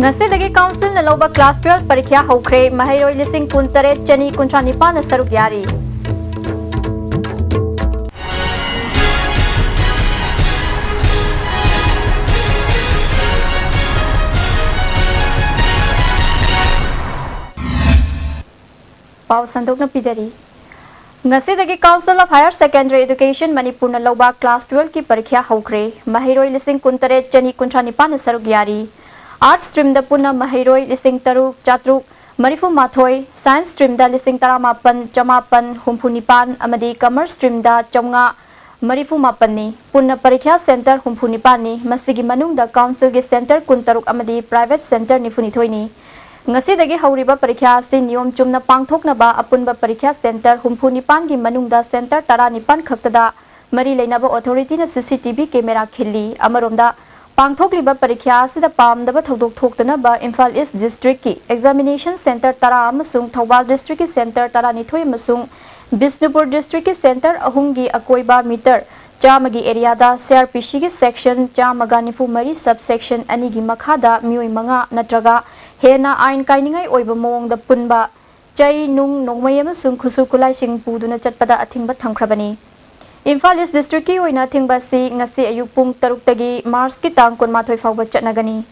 Ngasi Council na loba Class 12 parikya hokre mahayroi listing kuntare chani kuntranipa na saruk yari. Pau sandok na pijari. Ngasi Council of Higher Secondary Education Manipur na loba Class 12 ki parikya hokre mahayroi listing kuntare chani kuntranipa na saruk yari. Arts stream da puna mahayroi listing taruk chatruk marifu mathoi, Science stream da listing taramapan chamapan humpunipan amadi Commerce stream da chamnga marifu mapani puna parikya center humpunipani masigi manung da council gi center kuntaruk amadi private center nifuni ni. Ngasi dagi hauriba parikya si niyom chumna pangthokna ba apunba parikya center humpunipan gi manung da center taranipan khaktada mari leinaba authority na CCTV camera khilli amaromda Pangthokliba parikya sida pamdaba thodok thoktana ba Imphal East District ki Examination Center tara amasung Thawal District ki Center tara nithoi amasung Bisnupur District ki Center ahungi akoiba meter chamagi area da CRPC ki section chamaga nifu mari subsection ani gi makhada mioi manga natraga hena ain kainingai oiba mong da punba chai nung nongmai amasung khusu kulai sing puduna chatpada athingba thamkhrabani Imphal East District ki oina thingbasi ngasi ayuk pung 6 tagi Mars ki tang kunmathoi fawba chatnagani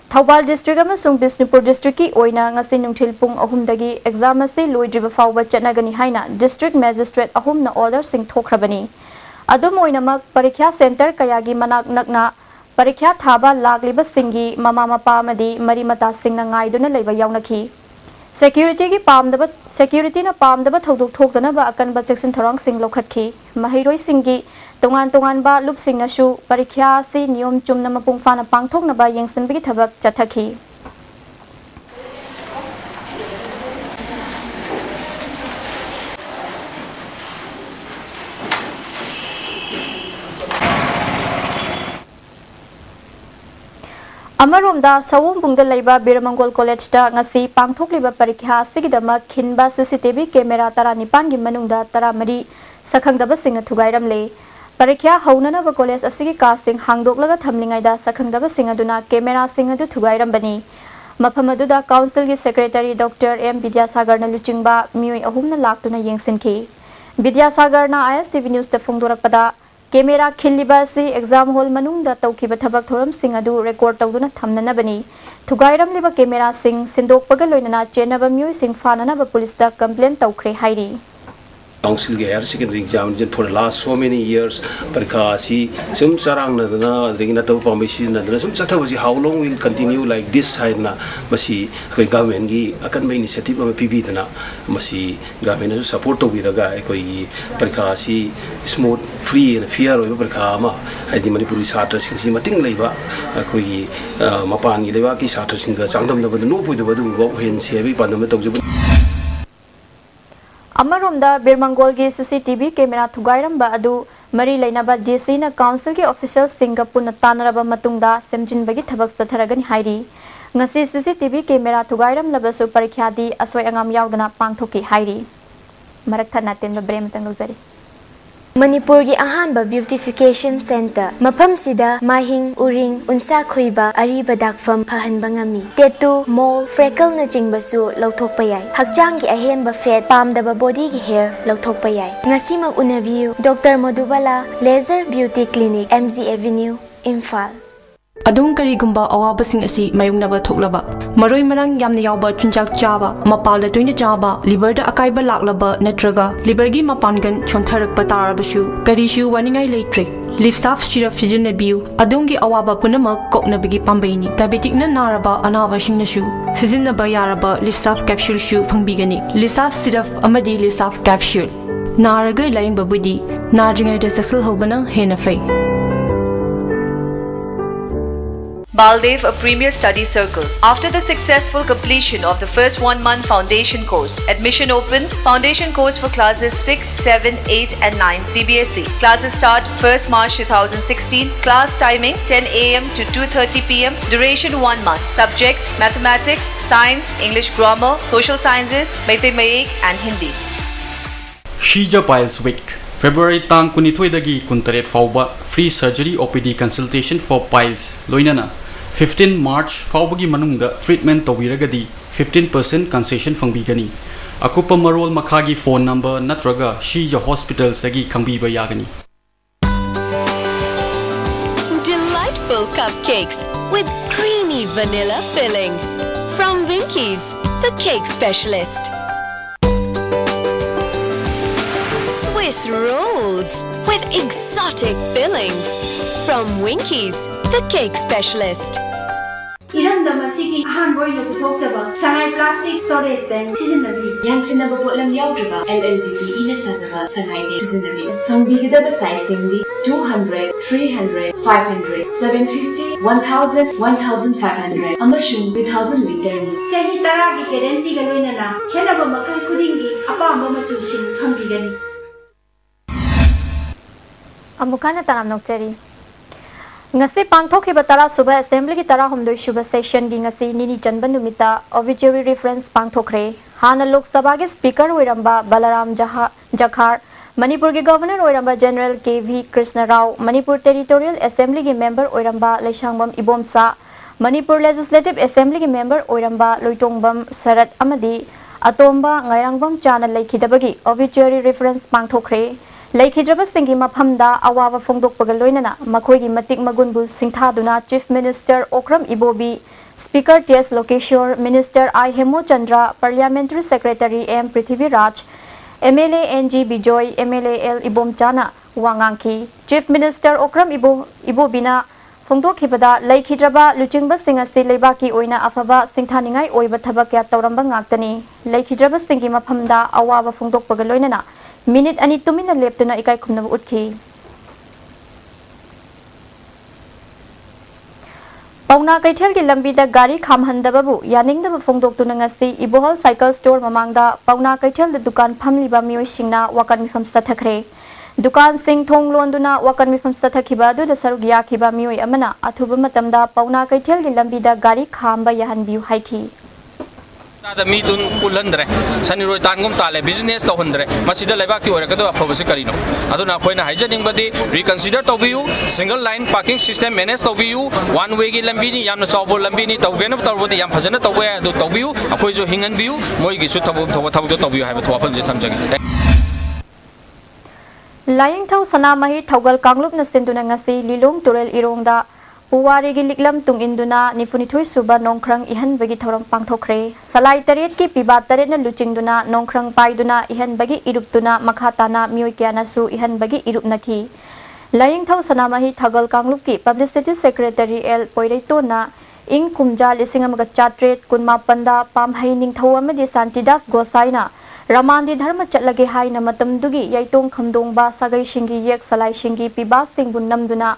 Thawal District amasung Bisnupur District ki oina ngasi nungthil pung 3 dagi exam asi loidriba fawba chatnagani haina District Magistrate ahum na order sing thokhrabani adum oina mak parikya center kayagi manak nakna parikya thaba lagliba singi mama mapa amadi mari mata singna ngaiduna leiba yawnaki Security na pamdaba thodok thokdana ba akanba section thorang sing lokhatki mahayroi singi tongan ba lup singna shu parikya si niyom chumna mapung fana pangthokna ba yengsanbigi thabak chathaki Amaromda sawum bungda laiba Biramangol College da ngasi pangthokliba parikya sigidama khinba CCTV camera tara nipan gi manungda tara mari sakhangdaba singna thugairam le parikya haunana ba college asigi casting hangdoklaga thamlingai da sakhangdaba singaduna camera singadu thugairam bani maphamadu da council gi secretary Dr. M Vidyasagar na luchingba mioi ahumna laktuna yengsinki Vidyasagar na Istv news ta phongdorakpada Camera khilliba si exam hall manung da tawkiba thabak thoram sing adu record tawduna thamnana bani thugairam liba camera sing sindok paga loinana chenaba myu sing fanana ba police da complaint tawkhre hairi Council higher secondary examination for the last so many years parikha si sum sarang na na dingina taw pamisi na na sum chathawaji how long will continue like this side na masi koi government gi akan mai initiative ma pb dana masi government su support to biraga koi parikha si smooth free and fair oi parikha ma haidi Manipuri satra sing si mating leiba koi mapan gi leiba ki satra sing ga changdam da no poi da badu bo hen se bi pandam tawju Amaromda Birmangol gi CCTV camera thugairam ba adu mari lainaba DC na council ki officials Singapore na tanaraba matungda semjin bagi thabak satharagani hairi ngasi CCTV camera thugairam labasu parikya di asoi angam yaudana pangthoki hairi marakha naten ba brem tang lozari Manipur gi ahanba beautification center mafam sida mahing uring unsa khoiba ariba dakfam phahanba ngami tattoo mole freckle na jingbasu lauthokpa yai hakchang gi ahenba fat pamdaba body gi hair lauthokpa yai ngasi mag unabiu Dr. Madhubala Laser Beauty Clinic MZ Avenue Imphal Adung karigumba awabasing asi mayungnaba thoklaba maroi marang yamna yawba chunjak chaba mapalda toina chaba liver da akaiba laklaba natraga liver gi mapangan chontharakpa tarabasu karishu waningai leitre lift saf syrup sijinabiu adungi awaba punama koknabigi pambaini diabetic na naraba anaba singnasu sijinaba yaraba lift saf capsule shu phangbigani lift saf syrup amadi lift saf capsule naraga laing babudi narjingai da saksal hobana hena fai Baldev a premier study circle. After the successful completion of the first 1-month foundation course, admission opens. Foundation course for classes 6, 7, 8 and 9 CBSE. Classes start 1st March 2016. Class timing 10 AM to 2:30 PM. Duration 1 month. Subjects mathematics, science, English grammar, social sciences, Meitei Mayek and Hindi. Shija Piles Week. February tang 22 kuntaret fauba free surgery OPD consultation for piles loinana 15 March faubagi manungda treatment tawiragadi 15% concession fangbigani akupa marol makhagi phone number natraga Shija Hospital sagi khangbiba yagani. Delightful cupcakes with creamy vanilla filling from Winkies, the cake specialist. Swiss rolls with exotic fillings from Winkies, the cake specialist. Iramdamasigi ahanboy na puthokjaba sangai plastic storage tank sizinnabi yansinaba potlam yaudriba LLDP ina sajaba sangai de sizinnabi fangbigidaba sizingdi 200 300 500 750 1000 1500 amashung 2000 liter ni chahi taragi guarantee ga loinana khenaba makhal khudingi apamba machusin fangbigani. Amukana taram nokchari ngasi pangthokhiba tara suba assembly ki tara humdoi shuba session gi ngasi nini janban numita obituary reference pangthokre hana lok sabha ge speaker oiramba Balaram Jakhar Manipur ge governor oiramba General KV Krishna Rao Manipur territorial assembly ge member oiramba Leishangbam Ibomsa Manipur legislative assembly ge member oiramba Loitongbam Sarat amadi atomba ngairangbam chana leikhidabagi obituary reference pangthokre Laikhijabastingi maphamda awawa fongdokpaga loinana makhoigi matik magunbu singthaduna Chief Minister Okram Ibobi Speaker TS Lokeshwar Minister I Hemo Chandra Parliamentary Secretary M Prithvi Raj MLA NG Bijoy MLA L Ibom Chana Wangangki Chief Minister Okram Ibobina fongdokhibada laikhijaba luchingbasting asti leibaki oina afaba singthaningai oiba thabak ya tawramba ngaktani laikhijabastingi maphamda awawa fongdokpaga loinana Minute ani tumina leptuna ikai khumnaba utkhi. Pauna Kaithel ki lambida gari khamhandababu yaningdaba fongdoktuna ngasi Ibohol Cycle Store mamangda Pauna Kaithel da dukan phamliba mioi singna wakan mifam stathakre. Dukan sing thong londuna wakan mifam stathakiba du da sarug yakhiba mioi amana athuba matamda Pauna Kaithel ki lambida gari khamba yahanbiu haiki. Midun Ulandre, Saniro Tangum Tale, business to Hundre, Masida Lebaki or Rakado of Carino. Aduna Poina Hijading Body, reconsider to view, single line parking system, menace to view, one way Lambini, Yamsabo Lambini, Togan of the Yampazana to wear to view, a Pojo Hingan view, Moigi Sutabu to view have to open the Tamjag. Lying Tau Sanamahi Togal Kangluk Nasindunangasi, Lilung Turel Irongda. Puwari gi liklam tung induna nifunithui suba nongkrang ihan bagi thoram pangthokre salai taret ki piba taret na luchingduna nongkrang paiduna ihan bagi iruptuna makhatana mioi kyana su ihan bagi irupnaki laying thau sanamahi thagal kanglup ki publicity secretary L Poireito na ing kumja lisingam ga chatret kunma panda pamhai ningthau amadi Santidas Gosaina Ramandi dharma chatlage haina matamdugi yaitong khamdong ba sagai shingi yek salai shingi piba singbun namduna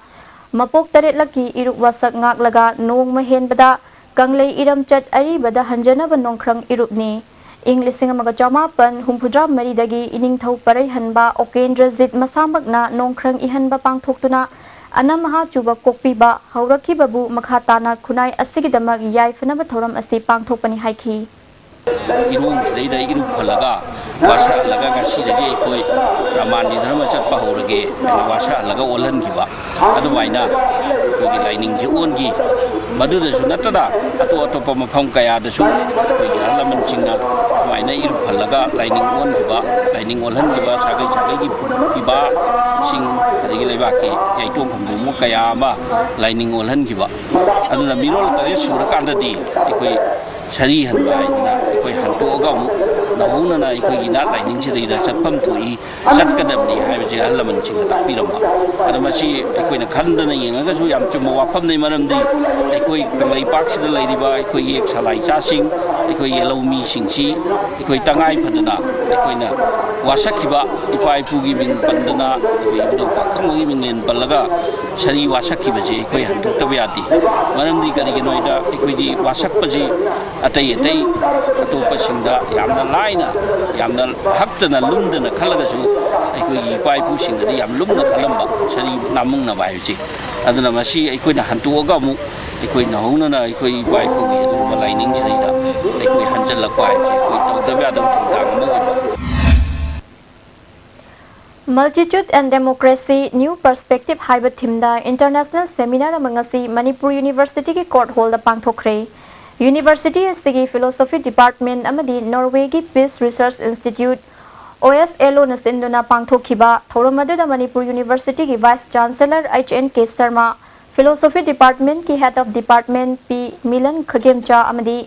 Mapok taret laki iruk wasak ngak laga nong mahen bada kanglay iram chat ari bada hanjana ba nongkrang irup ni English singa maga jamapan humpudra maridagi ining thau parai hanba okendra zit masamak na nongkrang ihan ba pangthoktuna anamaha chuba kokpi ba hauraki babu makhatana khunai asigidamag yai fanaba thoram asti pangthokpani haiki Irung sedai iru palaga wasa laga kasi lagi koi ramani dharma chat pahorage wasa laga olan kiba adu maina koi lining je on gi madu da sunata da ato pamafam kaya da su koi halaman chinga maina iru palaga lining on kiba lining olan kiba sagai gi kiba sing adigi leba ke yai tom pham mu kaya ma lining olan kiba adu na mirol ta surakan da di koi Sari hanbai na ikoi hantu agamu nahuna na ikoi ina lining si da chapam thui chat kadam ni hai je halaman chinga takpiramba adama si ikoi na khanda na yenga ga su yam chuma wafam nei maram di ikoi kanglai park si da lai riba ikoi ek salai cha sing ꯑꯩꯈꯣꯏ ꯌꯦꯜꯂꯧꯃꯤꯁꯤꯡꯁꯤ ꯑꯩꯈꯣꯏ ꯇꯉꯥꯏ ꯐꯗꯅ ꯑꯩꯈꯣꯏꯅ ꯋꯥꯁꯛꯈꯤꯕ ꯏꯄꯥ ꯏꯄꯨꯒꯤ ꯃꯤꯡ ꯄꯟꯗꯅ ꯑꯩꯈꯣꯏ ꯏꯕꯨꯙꯧ ꯄꯥꯈꯪꯕꯒꯤ ꯃꯤꯡꯂꯦꯟ ꯄꯜꯂꯒ ꯁꯔꯤ ꯋꯥꯁꯛꯈꯤꯕꯁꯤ ꯑꯩꯈꯣꯏ ꯍꯟꯗꯣꯛꯇꯕ ꯌꯥꯗꯦ ꯃꯔꯝꯗꯤ ꯀꯔꯤꯒꯤꯅꯣ ꯍꯥꯏꯕꯗ ꯑꯩꯈꯣꯏꯗꯤ ꯋꯥꯁꯛꯄꯁꯤ ꯑꯇꯩ ꯑꯇꯣꯞꯄꯁꯤꯡꯗ ꯌꯥꯝꯅ ꯂꯥꯏꯅ ꯌꯥꯝꯅ ꯍꯛꯇꯅ ꯂꯨꯝꯗꯅ ꯈꯜꯂꯒꯁꯨ ꯑꯩꯈꯣꯏꯒꯤ ꯏꯄꯥ ꯏꯄꯨꯁꯤꯡꯗꯗꯤ ꯌꯥꯝ ꯂꯨꯝꯅ ꯈꯜꯂꯝꯕ ꯁꯔꯤ ꯅꯥꯃꯨꯡꯅꯕ ꯍꯥꯏꯕꯁꯤ ꯑꯗꯨꯅ ꯃꯁꯤ ꯑꯩꯈꯣꯏꯅ ꯍꯟꯇꯣꯛꯑꯒ ꯑꯃꯨꯛ ꯑꯩꯈꯣꯏ ꯅꯧꯍꯧꯅꯅ ꯑꯩꯈꯣꯏ ꯏꯄꯥ ꯏꯄꯨꯒꯤ ꯑꯗꯨꯒꯨꯝꯕ ꯂꯥꯏꯅꯤꯡꯁꯤꯗꯩꯗ ꯑꯩꯈꯣꯏ ꯍꯟꯖꯜꯂꯛꯄ ꯍꯥꯏꯕꯁꯤ ꯑꯩꯈꯣꯏ ꯇꯧꯗꯕ ꯌꯥꯗꯕ ꯊꯧꯗꯥꯡ ꯑꯃ ꯑꯣꯏꯕ Multitude and Democracy New Perspective haiba thimda international seminar amangasi Manipuri University ki court hall da pangthokre University Istv Philosophy Department amadi Norway ki Peace Research Institute OSLO na sinduna pangthokhiba thoramadu da Manipur University ki Vice Chancellor HN K Sharma Philosophy Department ki Head of Department P Milan Khagemcha amadi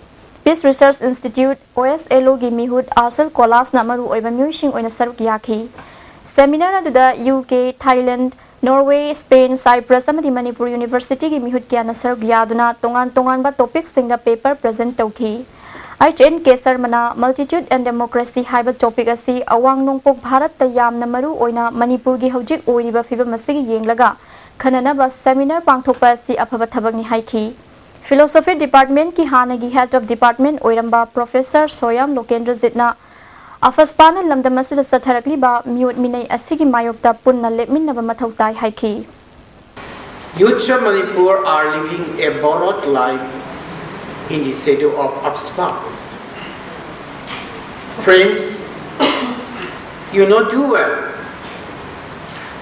Peace Research Institute OSLO gi Mihut Asal Kolas na maru oiba muishing oina saruk yakhi Seminar aduda UK, Thailand, Norway, Spain, Cyprus amadi Manipur University gi mihut kya na saruk yaduna tongan ba topics singda paper present tawki HN K Sharma Multitude and Democracy haiba topic asi awang nongpok Bharat ta yamna maru oina Manipur gi hojik oiriba phibam asigi yenglaga khanana ba seminar pangthokpa asi afaba thabak ni haiki Philosophy Department ki hanagi Head of Department oiramba Professor Soyam Lokendra Zitna Afaspana lamdam asida satharakli ba miut minai asigi mayokta punna lepminnaba mathau tai haiki Youths of Manipur are living a borrowed life in the shadow of AFSPA. Friends, you know too well.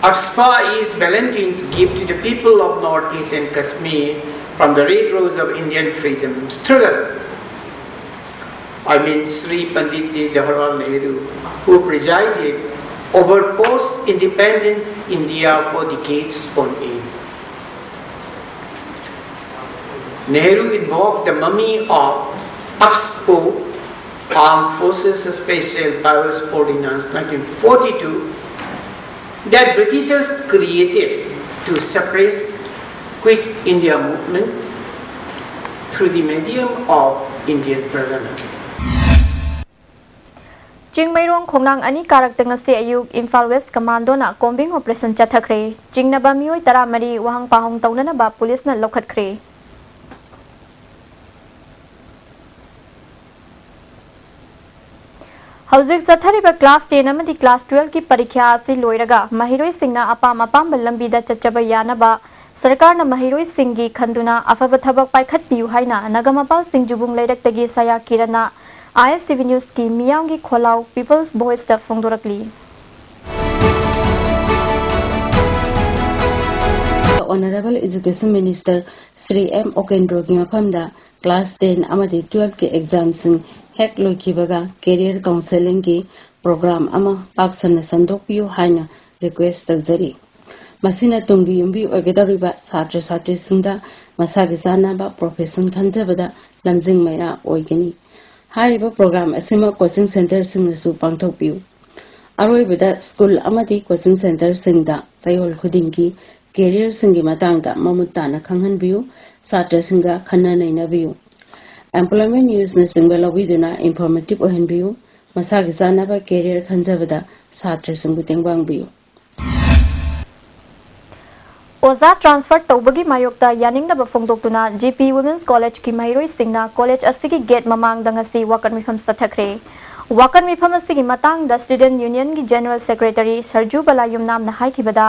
AFSPA is Valentine's gift to the people of Northeast and Kashmir from the red rose of Indian freedom struggle. I mean Sri Pandit Jawaharlal Nehru, who presided over post-independence India for decades on end. Nehru invoked the mummy of AFSPO, Armed Forces Special Powers Ordinance 1942, that Britishers created to suppress Quit India movement through the medium of Indian Parliament. Jingmairong khongnang ani karakter ngasi ayuk Imphal West Commando na combing operation chathakre jingna ba mioi taramari wahang pahong taunana ba police na lokhatkre Hauzik chathari ba class 10 amadi class 12 ki parikya asi loiraga mahiroi singna apam lambi da chachaba yana ba sarkar na mahiroi singi khanduna afaba thabak paikhat piu haina nagamapal singjubung leirak tagi saya kirana Istv News ki Miyang ki Kholau People's Voice ta phongdorakli Honorable Education Minister Sri M Okendro ki mafamda class 10 amadi 12 ki exams hek lokibaga career counseling ki program ama paksan sandok piu haina request tawjari masina tungi yumbi ogedariba satra satri singda masagi sana ba profession khanjabada lamjing maina oigani Hariba program asima coaching center singnasu pangthokpiu aroibada school amadi coaching center singda sayol khudingi career singi matangda mamutana khanghanbiu satra singa khanna nainabiu employment news na singbala widuna informative ohenbiu masagi sanaba career khanjabada satra singu tengbangbiu Oza transfer tawbagi mayokta yaningda ba phongdoktuna GP Women's College ki mahiroi singna college astigi gate mamang dangasi wakan mifam sathakre wakan mifam astigi matang da student union ki general secretary Sarju Balayum nam na haikibada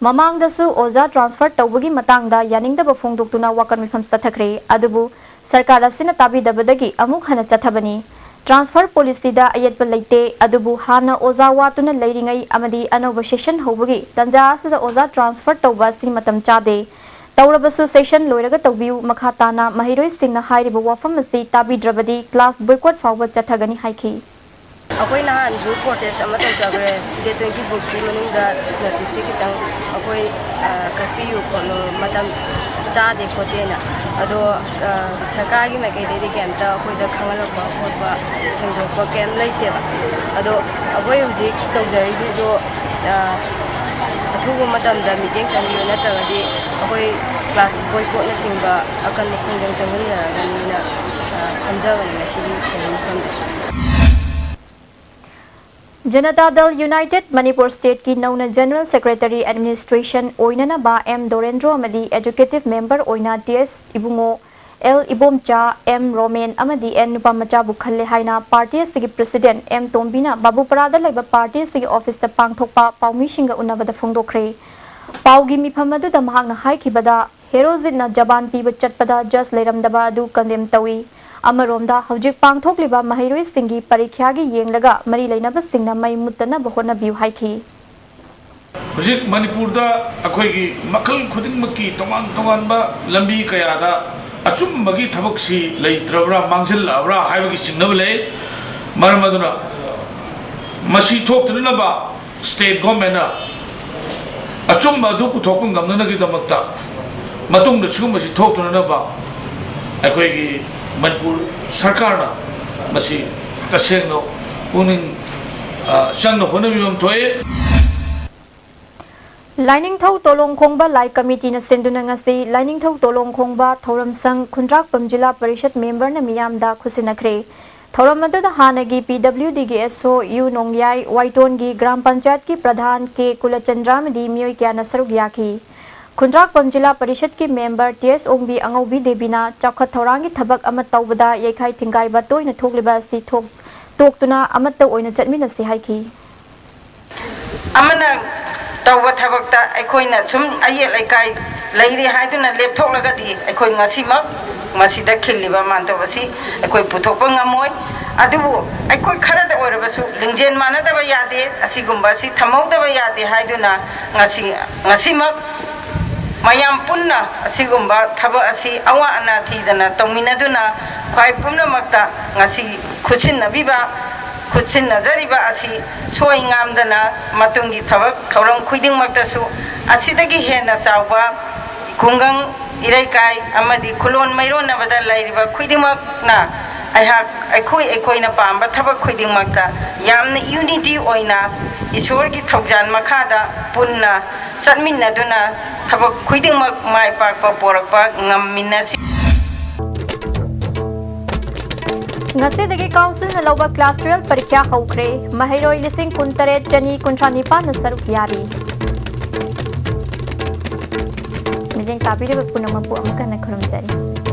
mamang dasu oza transfer tawbagi matang da yaningda ba phongdoktuna wakan mifam sathakre adubu sarkar asina tabi dabadagi amuk hana chathabani transfer policy da ayat balaite adubu hana oza watuna leiringai amadi anova session hobagi tanja asida oza transfer tawba si matam chade tawrabasu session loiraga tawbiu makhatana mahiroi singna hairiba wafam asi tabi drabadi class boycott fawba chathagani haiki akoi nahan ju protest ama tawjagre de 20 book ki manungda notice kitang akoi kapiu kono matam chade khotena ado sarkar gi makai de kemta akoi da khangalakba khotba sengdokba kem leiteba ado akoi hujik tawjari ji jo athugo matam da meeting changiyo natragadi akoi class boycott na chingba akan khongjang changun jaragani na ꯍꯟꯖꯕꯅꯤ ꯉꯁꯤꯒꯤ ꯃꯐꯝꯁꯦ Janata Dal United Manipur state की नौना general secretary administration ओइननबा M Dorendro अमदी executive member ओइना TS Ibungo L Ibomcha M Romen अमदी N नुपा मचा बुखल्ले हाइना पार्टी की प्रेसिडेंट एम तोम्बिना बाबूपरादा लेबा पार्टी की ऑफिस ता पांगथोकपा पाउमीसिंगा उन्नबदा फोंदोखरे पाउगी मिफम अदुदा महांगना हाइखिबदा हेरोजिना जबान पीब चटपदा जस लेरमदबा अदु कंडेम तवी अमरोमदा हौजिक पांगथोकलिबा महिरोइसिंगी परीक्षागी येंगलगा मरी लेनबसिंगना मई मुत्तनब होनबियु हाइखि हौजिक मणिपुरदा अखोइगी मखल खुदिंगमकी तोंगान तोंगानबा लंबी कयादा अचुम्बगी थबकसी लेत्रबरा मांगजिल्लाबरा हाइबगी सिंगनब ले मरमदुना मसी थोक्तनबा स्टेट गवर्नमेंट अचुम्ब अदु पुथोकन गमननगी दमकता मतुंग सिगुमसी थोक्तनबा अखोइगी मणिपुर सरकार तसेंग पुनिंग चंग होनबियम थोए लाइनिंग थौ तोलोंग खोंगबा लाई कमिटी न सेंदुना ngasi लाइनिंग थौ तोलोंग खोंगबा थौरम संग खुंद्राकपम जिला परिषद मेंबर न मियामदा खुसिनखरे थौरम अदुदा हानगी पीडब्ल्यूडी गी एसओ यू नोंगयाई वाइटोन गी ग्राम पंचायत की प्रधान के कुलचंद्रामदी मियोय क्या नसरुग याखी खुंद्राकपम जिला परिषद की मेंबर टीएस ओंबी अंगौबी देबीना चौखत थौरांगी थबक अमत तौबदा येखाई थिंगाइबा तोइना थोकलिबा असि तोक्तुना अमत ओइना चटमिनसि हाइखि अमना तौबा थबकता अखोइना सुम अये लेकाई लेरी हाइदुना लेपथोकलगदी अखोइ ngasimak masida khiliba mantobasi अखोइ पुथोकपा ngamoi अदुबु अखोइ खरद ओरबसु लिंजेन मानदबा यादे असिगुम्बासि थमौदबा यादे हाइदुना ngasimak mayam punna asigumba thaba asi awa ana thidana tongminaduna khwai pumnamakta ngasi khutsinnabiba khutsinajariba asi soi ngamdana matungi thabak thauram khuidingmaktasu asidagi hena chawba kungang iraikai amadi khulon maironabada lairiba khuidingmakna अखोइना पाब थबक खुदिंगमक्ता यामना unity ओइना ईश्वर की थौजान मखादा पुन्ना चटमिन्नदुना थबक खुदिंगमक my पाकपा पोरकपा ngамमिन्नसि ngasi council न लौबा class 12 परीक्षा हौख्रे महिरोई लिसिंग कुंतरे चनी कुंट्रानिपा न सरुक यारी मिजें ताबिरे पुनमपु अमकन खरुमजारी